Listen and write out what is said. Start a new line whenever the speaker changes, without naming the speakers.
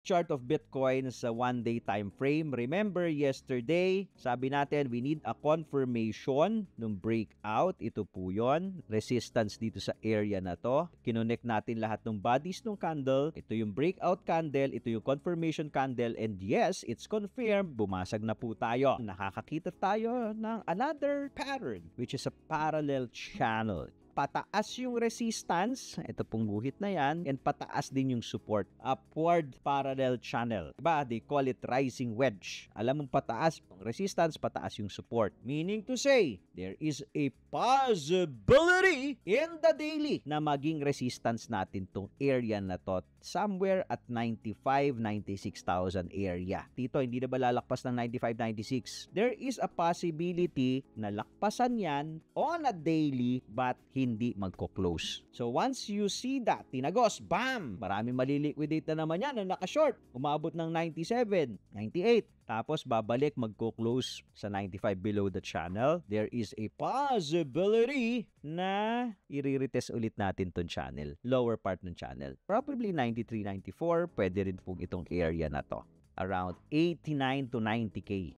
Chart of Bitcoin sa 1-day time frame. Remember yesterday, sabi natin we need a confirmation ng breakout. Ito po yon. Resistance dito sa area na to. Kinonect natin lahat ng bodies ng candle. Ito yung breakout candle. Ito yung confirmation candle. And yes, it's confirmed. Bumasag na po tayo. Nakakakita tayo ng another pattern, which is a parallel channel. Pataas yung resistance, ito pong guhit na yan, and pataas din yung support. Upward parallel channel. Diba? They call it rising wedge. Alam mong pataas yung resistance, pataas yung support. Meaning to say, there is a possibility in the daily na maging resistance natin tong area na to somewhere at 95,000-96,000 area. Dito, hindi na ba lalakpas ng 95,000-96,000? There is a possibility na lakpasan yan on a daily but hindi magko-close. So once you see that, tinagos, bam! Maraming maliliquidate na naman yan na naka-short. Umabot ng 97, 98. Tapos babalik, magko-close sa 95 below the channel. There is a possibility na i-retest ulit natin tong channel. Lower part ng channel. Probably 93, 94. Pwede rin pong itong area na to. Around 89 to 90K.